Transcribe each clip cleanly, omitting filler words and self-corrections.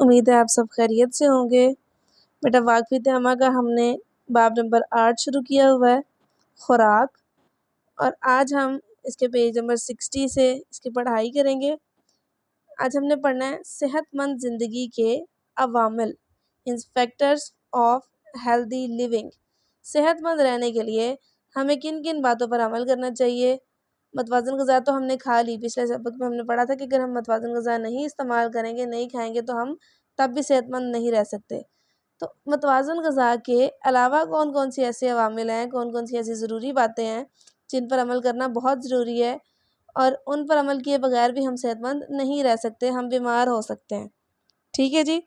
امید ہے آپ سب خیریت سے ہوں گے۔ بیٹا واقفی تہمہ کا ہم نے باب نمبر 8 شروع کیا ہوا ہے، خوراک، اور آج ہم اس کے پیج نمبر 60 سے اس کی پڑھائی کریں گے۔ آج ہم نے پڑھنا ہے صحت مند زندگی کے عوامل، فیکٹرز آف ہیلدی لیونگ۔ صحت مند رہنے کے لیے ہمیں کن کن باتوں پر عمل کرنا چاہیے؟ متوازن غذا تو ہم نے کھا لی، پچھلے سبق میں ہم نے پڑھا تھا کہ اگر ہم متوازن غذا نہیں استعمال کریں گے، نہیں کھائیں گے تو ہم تب بھی صحت مند نہیں رہ سکتے۔ تو متوازن غذا کے علاوہ کون کون سی ایسے عوامل ہیں، کون کون سی ایسی ضروری باتیں ہیں جن پر عمل کرنا بہت ضروری ہے، اور ان پر عمل کیے بغیر بھی ہم صحت مند نہیں رہ سکتے، ہم بیمار ہو سکتے ہیں۔ ٹھیک ہے جی،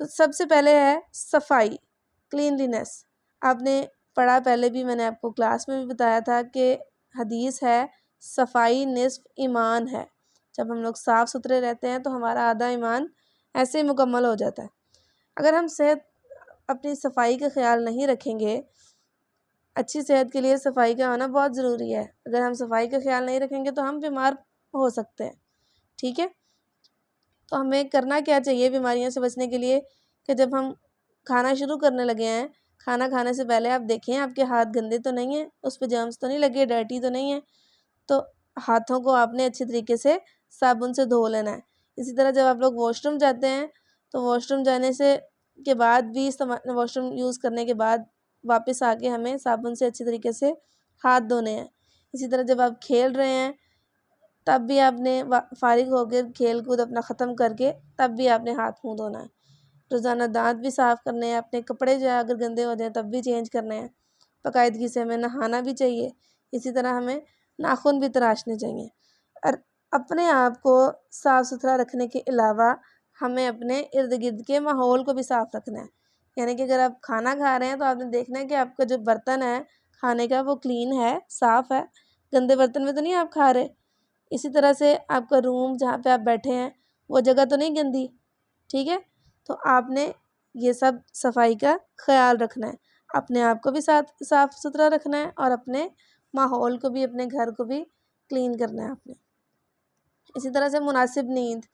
تو سب سے پہلے ہے صفائی، کلینلینس۔ آپ نے پڑھا، پہلے بھی میں نے آپ کو کلاس میں بھی بتایا تھا کہ حدیث ہے صفائی نصف ایمان ہے۔ جب ہم لوگ صاف ستھرے رہتے ہیں تو ہمارا آدھا ایمان ایسے ہی مکمل ہو جاتا ہے۔ اگر ہم اپنی صفائی کا خیال نہیں رکھیں گے، اچھی صحت کے لیے صفائی کا ہونا بہت ضروری ہے۔ اگر ہم صفائی کا خیال نہیں رکھیں گے تو ہم بیمار ہو سکتے ہیں۔ ٹھیک ہے، تو ہمیں کرنا کیا چاہیے بیماریوں سے بچنے کے لیے کہ جب ہم کھانا شروع کرنے لگے ہیں، کھانا کھانے سے پہلے آپ دیکھیں آپ کے ہاتھ گندے تو نہیں ہیں، اس پہ جرمز تو نہیں لگے، ڈرٹی تو نہیں ہے، تو ہاتھوں کو آپ نے اچھی طریقے سے صابن سے دھو لینا ہے۔ اسی طرح جب آپ لوگ واش روم جاتے ہیں تو واش روم جانے کے بعد بھی واش روم یوز کرنے کے بعد واپس آ کے ہمیں صابن سے اچھی طریقے سے ہاتھ دھونے ہیں۔ اسی طرح جب آپ کھیل رہے ہیں تب بھی آپ نے فارغ ہو کے کھیل کود اپنا ختم کر کے تب بھی آپ نے ہاتھ منہ دھونا ہے۔ روزانہ دانت بھی صاف کرنے ہیں، اپنے کپڑے جو ہے اگر گندے ہو جائیں تب بھی چینج کرنے ہیں۔ باقاعدگی سے ہمیں نہانا بھی چاہیے، اسی طرح ہمیں ناخن بھی تراشنے چاہیے، اور اپنے آپ کو صاف ستھرا رکھنے کے علاوہ ہمیں اپنے ارد گرد کے ماحول کو بھی صاف رکھنا ہے۔ یعنی کہ اگر آپ کھانا کھا رہے ہیں تو آپ نے دیکھنا ہے کہ آپ کا جو برتن ہے کھانے کا وہ کلین ہے، صاف ہے، گندے برتن میں تو نہیں آپ کھا رہے۔ اسی طرح سے آپ کا روم جہاں پہ آپ بیٹھے ہیں وہ جگہ تو نہیں گندی، ٹھیک ہے؟ تو آپ نے یہ سب صفائی کا خیال رکھنا ہے، اپنے آپ کو بھی صاف ستھرا رکھنا ہے اور اپنے ماحول کو بھی، اپنے گھر کو بھی کلین کرنا ہے آپ نے۔ اسی طرح سے مناسب نیند،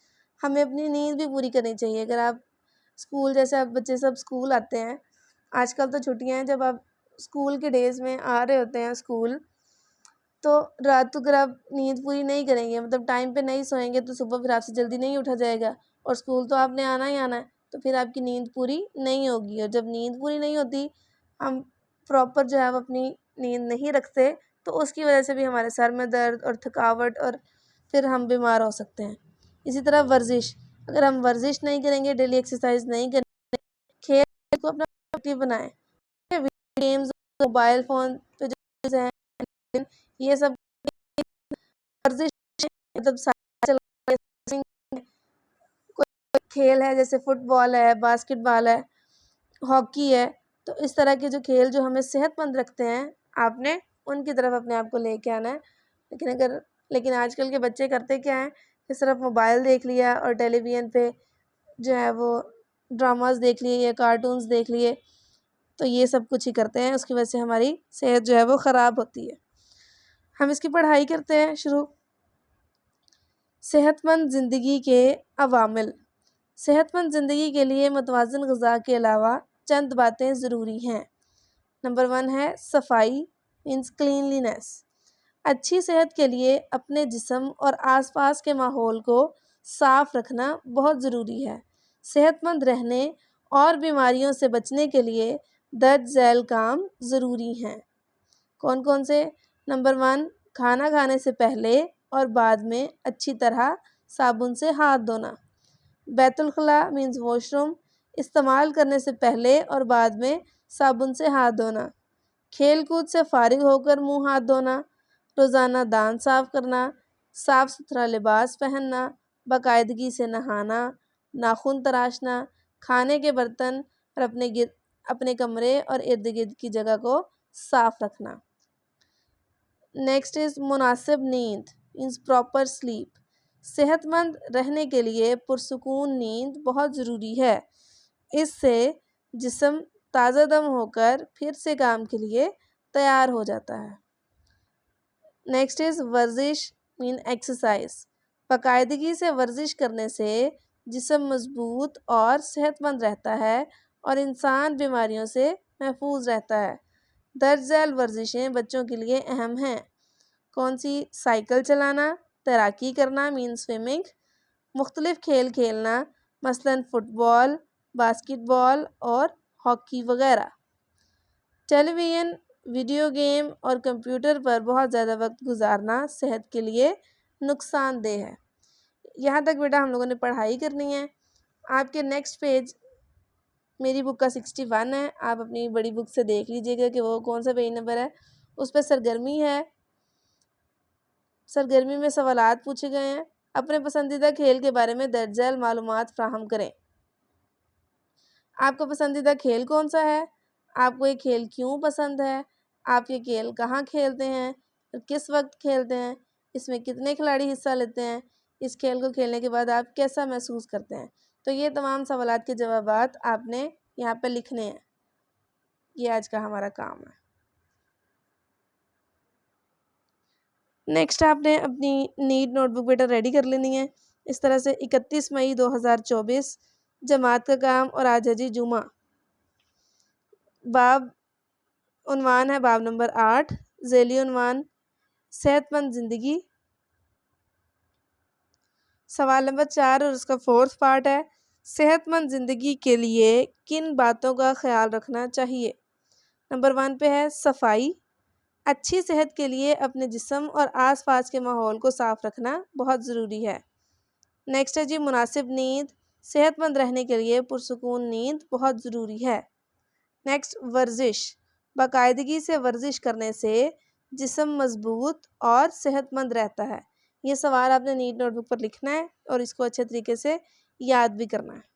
ہمیں اپنی نیند بھی پوری کرنی چاہیے۔ اگر آپ جیسے آپ بچے سب اسکول آتے ہیں، آج کل تو چھٹیاں ہیں، جب آپ اسکول کے ڈیز میں آ رہے ہوتے ہیں اسکول، تو رات کو اگر آپ نیند پوری نہیں کریں گے، مطلب ٹائم پہ نہیں سوئیں گے، تو صبح پھر آپ سے جلدی نہیں اٹھا جائے گا، اور اسکول تو آپ نے آنا ہی آنا ہے، تو پھر آپ کی نیند پوری نہیں ہوگی، اور جب نیند پوری نہیں ہوتی، ہم پراپر جو ہے ہم اپنی نیند نہیں رکھتے، تو اس کی وجہ سے بھی ہمارے سر میں درد اور تھکاوٹ، اور پھر ہم بیمار ہو سکتے ہیں۔ اسی طرح ورزش، اگر ہم ورزش نہیں کریں گے، ڈیلی ایکسرسائز نہیں کریں گے، کھیل کو اپنا ایکٹیو بنائیں، گیمز، موبائل فون پہ جو ہیں یہ سب ورزش، مطلب کوئی کھیل ہے جیسے فٹ بال ہے، باسکٹ بال ہے، ہاکی ہے، تو اس طرح کے جو کھیل جو ہمیں صحت مند رکھتے ہیں، آپ نے ان کی طرف اپنے آپ کو لے کے آنا ہے۔ لیکن آج کل کے بچے کرتے کیا ہیں کہ صرف موبائل دیکھ لیا اور ٹیلی ویژن پہ جو ہے وہ ڈراماز دیکھ لیے یا کارٹونز دیکھ لیے، تو یہ سب کچھ ہی کرتے ہیں، اس کی وجہ سے ہماری صحت جو ہے وہ خراب ہوتی ہے۔ ہم اس کی پڑھائی کرتے ہیں شروع۔ صحت مند زندگی کے عوامل، صحت مند زندگی کے لیے متوازن غذا کے علاوہ چند باتیں ضروری ہیں۔ نمبر 1 ہے صفائی، کلینلینس۔ اچھی صحت کے لیے اپنے جسم اور آس پاس کے ماحول کو صاف رکھنا بہت ضروری ہے۔ صحت مند رہنے اور بیماریوں سے بچنے کے لیے درج ذیل کام ضروری ہیں۔ کون کون سے؟ نمبر 1، کھانا کھانے سے پہلے اور بعد میں اچھی طرح صابن سے ہاتھ دھونا۔ بیت الخلاء واش روم، استعمال کرنے سے پہلے اور بعد میں صابن سے ہاتھ دھونا۔ کھیل کود سے فارغ ہو کر منہ ہاتھ دھونا۔ روزانہ دانت صاف کرنا، صاف ستھرا لباس پہننا، باقاعدگی سے نہانا، ناخن تراشنا، کھانے کے برتن اور اپنے کمرے اور ارد گرد کی جگہ کو صاف رکھنا۔ نیکسٹ مناسب نیند، پراپر سلیپ۔ صحت مند رہنے کے لیے پرسکون نیند بہت ضروری ہے، اس سے جسم تازہ دم ہو کر پھر سے کام کے لیے تیار ہو جاتا ہے۔ نیکسٹ ورزش ایکسرسائز۔ باقاعدگی سے ورزش کرنے سے جسم مضبوط اور صحت مند رہتا ہے اور انسان بیماریوں سے محفوظ رہتا ہے۔ درج ذیل ورزشیں بچوں کے لیے اہم ہیں۔ کون سی؟ سائیکل چلانا، تیراکی کرنا مین سوئمنگ، مختلف کھیل کھیلنا مثلاً فٹ بال، باسکٹ بال اور ہاکی وغیرہ۔ ٹیلی ویژن، ویڈیو گیم اور کمپیوٹر پر بہت زیادہ وقت گزارنا صحت کے لیے نقصان دہ ہے۔ یہاں تک بیٹا ہم لوگوں نے پڑھائی کرنی ہے۔ آپ کے نیکسٹ پیج میری بک کا 61 ہے، آپ اپنی بڑی بک سے دیکھ لیجئے گا کہ وہ کون سا پیج نمبر ہے۔ اس پہ سرگرمی ہے، سرگرمی میں سوالات پوچھے گئے ہیں۔ اپنے پسندیدہ کھیل کے بارے میں درج ذیل معلومات فراہم کریں۔ آپ کا پسندیدہ کھیل کون سا ہے؟ آپ کو یہ کھیل کیوں پسند ہے؟ آپ یہ کھیل کہاں کھیلتے ہیں اور کس وقت کھیلتے ہیں؟ اس میں کتنے کھلاڑی حصہ لیتے ہیں؟ اس کھیل کو کھیلنے کے بعد آپ کیسا محسوس کرتے ہیں؟ تو یہ تمام سوالات کے جوابات آپ نے یہاں پہ لکھنے ہیں۔ یہ آج کا ہمارا کام ہے۔ نیکسٹ آپ نے اپنی نیٹ نوٹ بک بیٹا ریڈی کر لینی ہے۔ اس طرح سے 31 مئی 2024 جماعت کا کام، اور آج ہے جی جمعہ۔ باب عنوان ہے باب نمبر 8، ذیلی عنوان صحت مند زندگی۔ سوال نمبر 4 اور اس کا 4تھ پارٹ ہے، صحت مند زندگی کے لیے کن باتوں کا خیال رکھنا چاہیے؟ نمبر 1 پہ ہے صفائی۔ اچھی صحت کے لیے اپنے جسم اور آس پاس کے ماحول کو صاف رکھنا بہت ضروری ہے۔ نیکسٹ ہے جی مناسب نیند۔ صحت مند رہنے کے لیے پرسکون نیند بہت ضروری ہے۔ نیکسٹ ورزش۔ باقاعدگی سے ورزش کرنے سے جسم مضبوط اور صحت مند رہتا ہے۔ یہ سوال آپ نے نیٹ نوٹ بک پر لکھنا ہے اور اس کو اچھے طریقے سے یاد بھی کرنا ہے۔